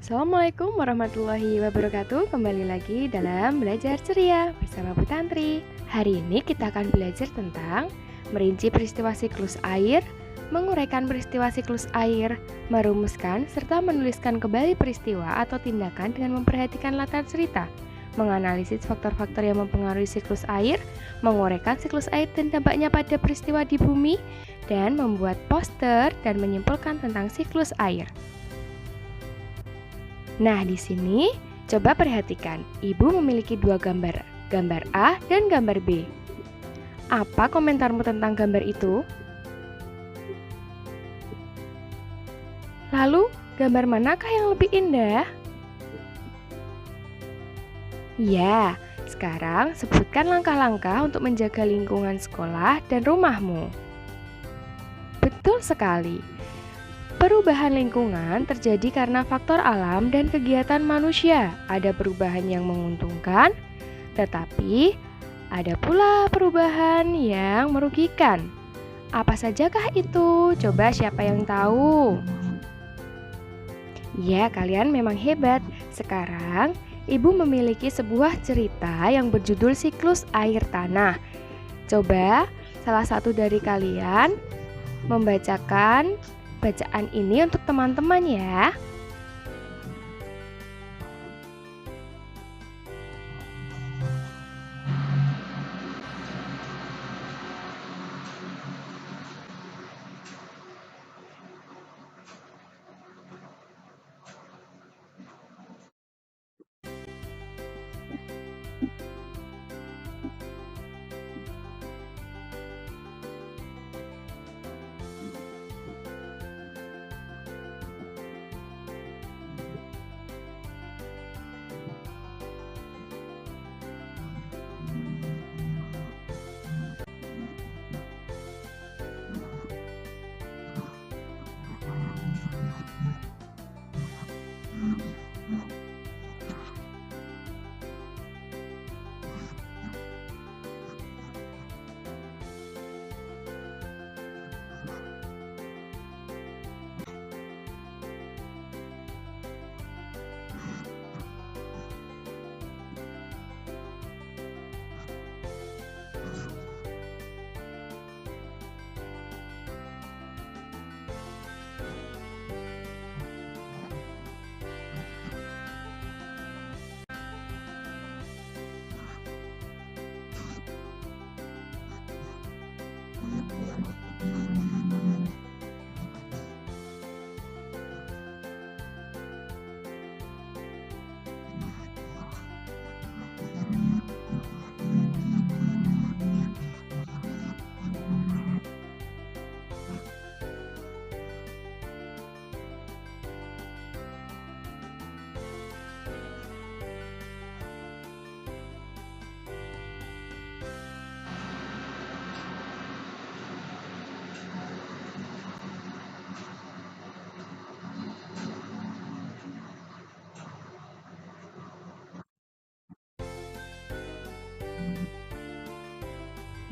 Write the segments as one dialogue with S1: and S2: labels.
S1: Assalamualaikum warahmatullahi wabarakatuh. Kembali lagi dalam Belajar Ceria bersama Bu Tantri. Hari ini kita akan belajar tentang merinci peristiwa siklus air, menguraikan peristiwa siklus air, merumuskan serta menuliskan kembali peristiwa atau tindakan dengan memperhatikan latar cerita, menganalisis faktor-faktor yang mempengaruhi siklus air, menguraikan siklus air dan dampaknya pada peristiwa di bumi, dan membuat poster dan menyimpulkan tentang siklus air. Nah, di sini coba perhatikan. Ibu memiliki dua gambar, gambar A dan gambar B. Apa komentarmu tentang gambar itu? Lalu, gambar manakah yang lebih indah? Ya, sekarang sebutkan langkah-langkah untuk menjaga lingkungan sekolah dan rumahmu. Betul sekali. Perubahan lingkungan terjadi karena faktor alam dan kegiatan manusia. Ada perubahan yang menguntungkan, tetapi ada pula perubahan yang merugikan. Apa sajakah itu? Coba siapa yang tahu? Ya, kalian memang hebat. Sekarang, Ibu memiliki sebuah cerita yang berjudul Siklus Air Tanah. Coba salah satu dari kalian membacakan bacaan ini untuk teman-teman ya.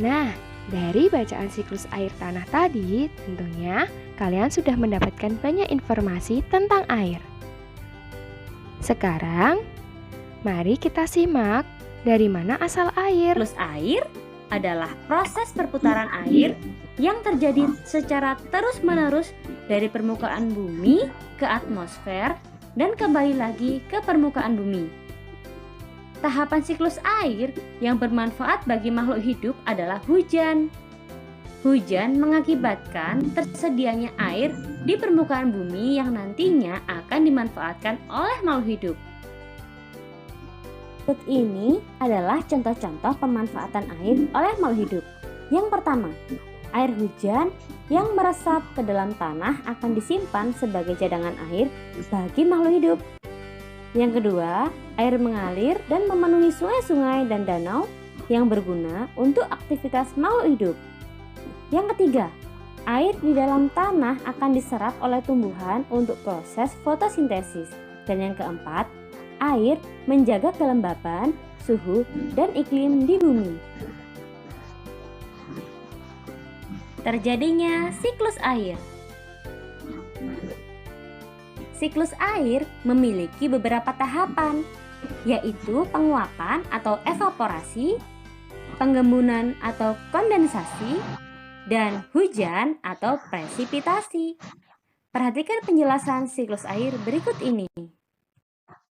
S1: Nah, dari bacaan siklus air tanah tadi, tentunya kalian sudah mendapatkan banyak informasi tentang air. Sekarang, mari kita simak dari mana asal air.
S2: Siklus air adalah proses perputaran air yang terjadi secara terus-menerus dari permukaan bumi ke atmosfer dan kembali lagi ke permukaan bumi. Tahapan siklus air yang bermanfaat bagi makhluk hidup adalah hujan. Hujan mengakibatkan tersedianya air di permukaan bumi yang nantinya akan dimanfaatkan oleh makhluk hidup. Berikut ini adalah contoh-contoh pemanfaatan air oleh makhluk hidup. Yang pertama, air hujan yang meresap ke dalam tanah akan disimpan sebagai cadangan air bagi makhluk hidup. Yang kedua, air mengalir dan memenuhi sungai-sungai dan danau yang berguna untuk aktivitas makhluk hidup. Yang ketiga, air di dalam tanah akan diserap oleh tumbuhan untuk proses fotosintesis. Dan yang keempat, air menjaga kelembapan, suhu, dan iklim di bumi. Terjadinya siklus air. Siklus air memiliki beberapa tahapan, yaitu penguapan atau evaporasi, penggembunan atau kondensasi, dan hujan atau presipitasi. Perhatikan penjelasan siklus air berikut ini.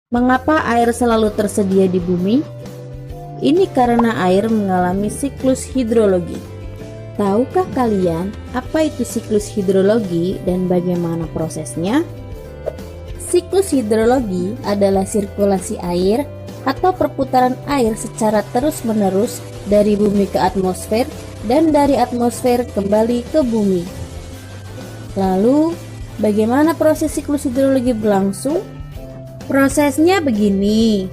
S3: Mengapa air selalu tersedia di bumi? Ini karena air mengalami siklus hidrologi. Tahukah kalian apa itu siklus hidrologi dan bagaimana prosesnya? Siklus hidrologi adalah sirkulasi air atau perputaran air secara terus-menerus dari bumi ke atmosfer dan dari atmosfer kembali ke bumi. Lalu, bagaimana proses siklus hidrologi berlangsung? Prosesnya begini.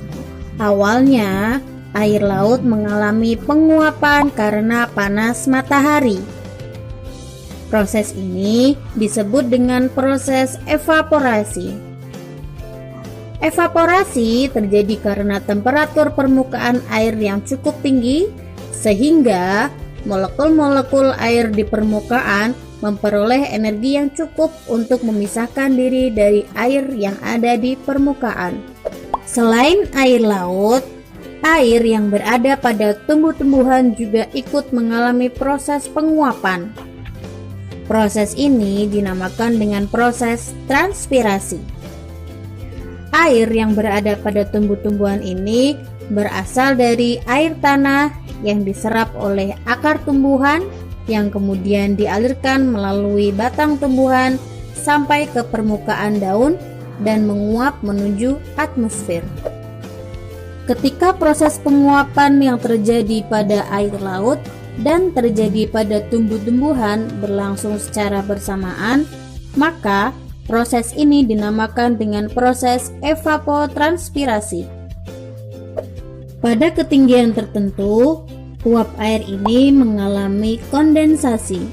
S3: Awalnya, air laut mengalami penguapan karena panas matahari. Proses ini disebut dengan proses evaporasi. Evaporasi terjadi karena temperatur permukaan air yang cukup tinggi sehingga molekul-molekul air di permukaan memperoleh energi yang cukup untuk memisahkan diri dari air yang ada di permukaan. Selain air laut, air yang berada pada tumbuh-tumbuhan juga ikut mengalami proses penguapan. Proses ini dinamakan dengan proses transpirasi. Air yang berada pada tumbuh-tumbuhan ini berasal dari air tanah yang diserap oleh akar tumbuhan yang kemudian dialirkan melalui batang tumbuhan sampai ke permukaan daun dan menguap menuju atmosfer. Ketika proses penguapan yang terjadi pada air laut dan terjadi pada tumbuh-tumbuhan berlangsung secara bersamaan, maka proses ini dinamakan dengan proses evapotranspirasi. Pada ketinggian tertentu, uap air ini mengalami kondensasi.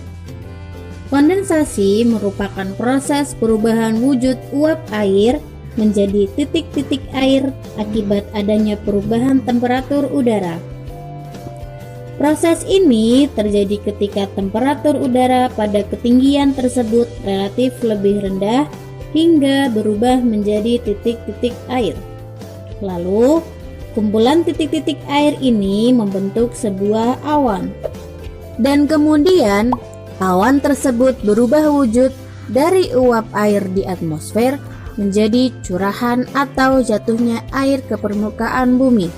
S3: Kondensasi merupakan proses perubahan wujud uap air menjadi titik-titik air akibat adanya perubahan temperatur udara. Proses ini terjadi ketika temperatur udara pada ketinggian tersebut relatif lebih rendah hingga berubah menjadi titik-titik air. Lalu, kumpulan titik-titik air ini membentuk sebuah awan. Dan kemudian, awan tersebut berubah wujud dari uap air di atmosfer menjadi curahan atau jatuhnya air ke permukaan bumi,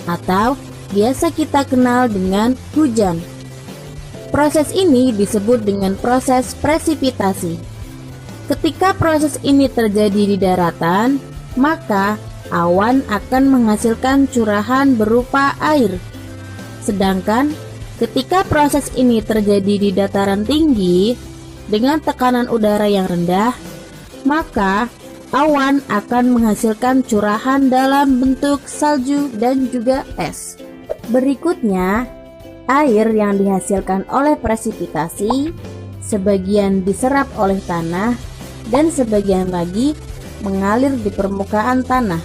S3: atau biasa kita kenal dengan hujan. Proses ini disebut dengan proses presipitasi. Ketika proses ini terjadi di daratan, maka awan akan menghasilkan curahan berupa air. Sedangkan ketika proses ini terjadi di dataran tinggi dengan tekanan udara yang rendah, maka awan akan menghasilkan curahan dalam bentuk salju dan juga es. Berikutnya, air yang dihasilkan oleh presipitasi sebagian diserap oleh tanah dan sebagian lagi mengalir di permukaan tanah.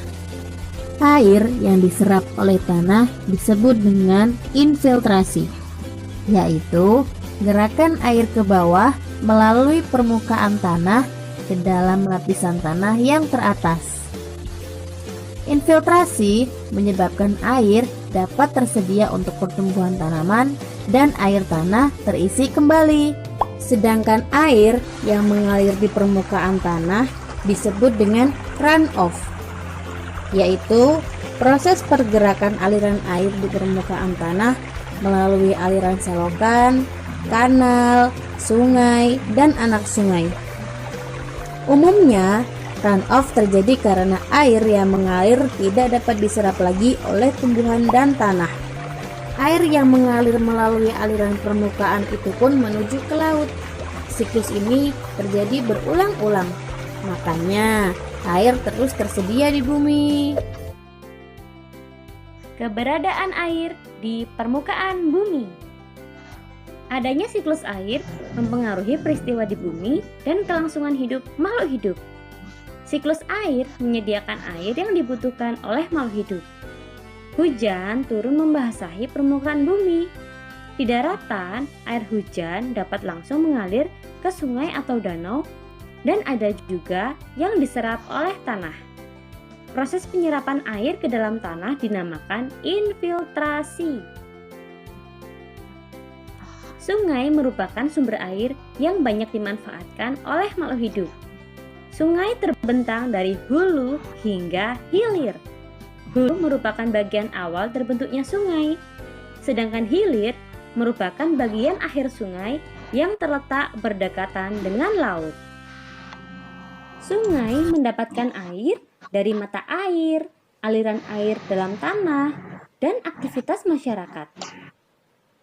S3: Air yang diserap oleh tanah disebut dengan infiltrasi, yaitu gerakan air ke bawah melalui permukaan tanah ke dalam lapisan tanah yang teratas. Infiltrasi menyebabkan air dapat tersedia untuk pertumbuhan tanaman dan air tanah terisi kembali. Sedangkan air yang mengalir di permukaan tanah disebut dengan runoff, yaitu proses pergerakan aliran air di permukaan tanah melalui aliran selokan, kanal, sungai, dan anak sungai. Umumnya, runoff terjadi karena air yang mengalir tidak dapat diserap lagi oleh tumbuhan dan tanah. Air yang mengalir melalui aliran permukaan itu pun menuju ke laut. Siklus ini terjadi berulang-ulang. Makanya, air terus tersedia di bumi.
S2: Keberadaan air di permukaan bumi. Adanya siklus air mempengaruhi peristiwa di bumi dan kelangsungan hidup makhluk hidup. Siklus air menyediakan air yang dibutuhkan oleh makhluk hidup. Hujan turun membasahi permukaan bumi. Di daratan, air hujan dapat langsung mengalir ke sungai atau danau dan ada juga yang diserap oleh tanah. Proses penyerapan air ke dalam tanah dinamakan infiltrasi. Sungai merupakan sumber air yang banyak dimanfaatkan oleh makhluk hidup. Sungai terbentang dari hulu hingga hilir. Hulu merupakan bagian awal terbentuknya sungai, sedangkan hilir merupakan bagian akhir sungai yang terletak berdekatan dengan laut. Sungai mendapatkan air dari mata air, aliran air dalam tanah, dan aktivitas masyarakat.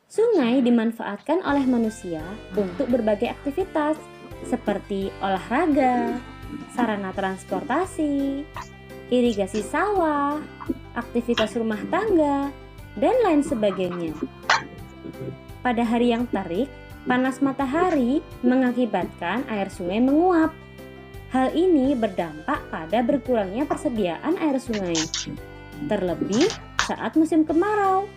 S2: Sungai dimanfaatkan oleh manusia untuk berbagai aktivitas seperti olahraga, sarana transportasi, irigasi sawah, aktivitas rumah tangga, dan lain sebagainya. Pada hari yang terik, panas matahari mengakibatkan air sungai menguap. Hal ini berdampak pada berkurangnya persediaan air sungai, terlebih saat musim kemarau.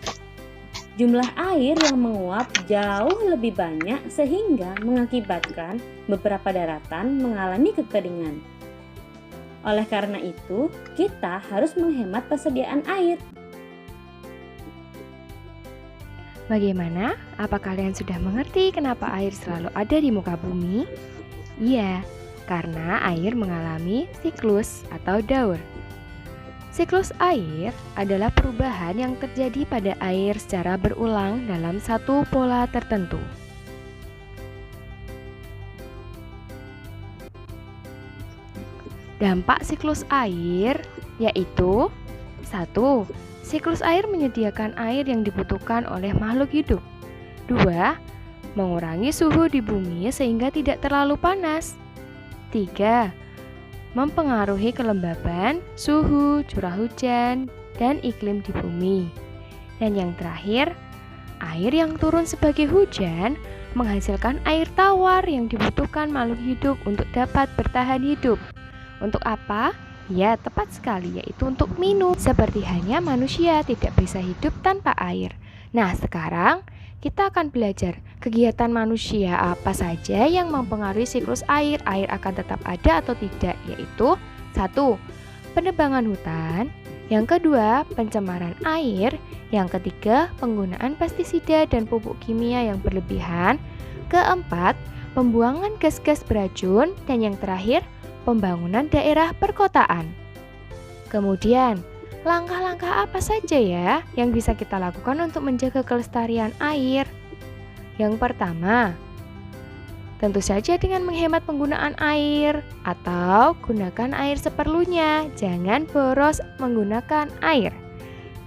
S2: Jumlah air yang menguap jauh lebih banyak sehingga mengakibatkan beberapa daratan mengalami kekeringan. Oleh karena itu, kita harus menghemat persediaan air.
S1: Bagaimana? Apa kalian sudah mengerti kenapa air selalu ada di muka bumi? Iya, karena air mengalami siklus atau daur. Siklus air adalah perubahan yang terjadi pada air secara berulang dalam satu pola tertentu. Dampak siklus air yaitu 1. Siklus air menyediakan air yang dibutuhkan oleh makhluk hidup. 2. Mengurangi suhu di bumi sehingga tidak terlalu panas. 3. Mempengaruhi kelembaban, suhu, curah hujan, dan iklim di bumi. Dan yang terakhir, air yang turun sebagai hujan menghasilkan air tawar yang dibutuhkan makhluk hidup untuk dapat bertahan hidup. Untuk apa? Ya, tepat sekali, yaitu untuk minum. Seperti hanya manusia tidak bisa hidup tanpa air. Nah, sekarang kita akan belajar kegiatan manusia apa saja yang mempengaruhi siklus air. Air akan tetap ada atau tidak, yaitu 1. Penebangan hutan. Yang kedua, pencemaran air. Yang ketiga, penggunaan pestisida dan pupuk kimia yang berlebihan. Keempat, pembuangan gas-gas beracun. Dan yang terakhir, pembangunan daerah perkotaan. Kemudian, langkah-langkah apa saja ya yang bisa kita lakukan untuk menjaga kelestarian air? Yang pertama, tentu saja dengan menghemat penggunaan air atau gunakan air seperlunya, jangan boros menggunakan air.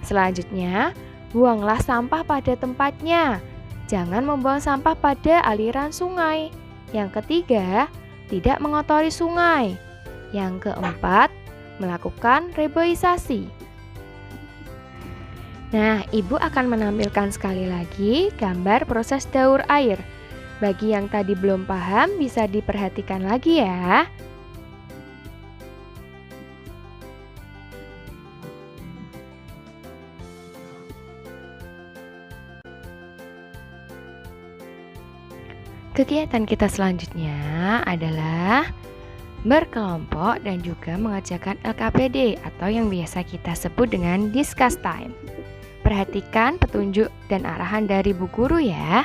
S1: Selanjutnya, buanglah sampah pada tempatnya. Jangan membuang sampah pada aliran sungai. Yang ketiga, tidak mengotori sungai. Yang keempat, melakukan reboisasi. Nah, Ibu akan menampilkan sekali lagi gambar proses daur air. Bagi yang tadi belum paham, bisa diperhatikan lagi ya. Kegiatan kita selanjutnya adalah berkelompok dan juga mengerjakan LKPD atau yang biasa kita sebut dengan discuss time. Perhatikan petunjuk dan arahan dari Bu Guru ya.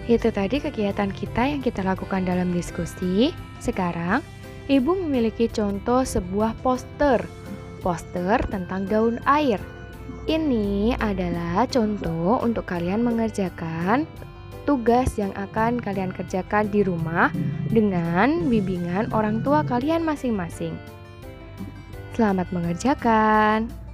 S1: Itu tadi kegiatan kita yang kita lakukan dalam diskusi. Sekarang, Ibu memiliki contoh sebuah poster tentang daun air. Ini adalah contoh untuk kalian mengerjakan tugas yang akan kalian kerjakan di rumah dengan bimbingan orang tua kalian masing-masing. Selamat mengerjakan.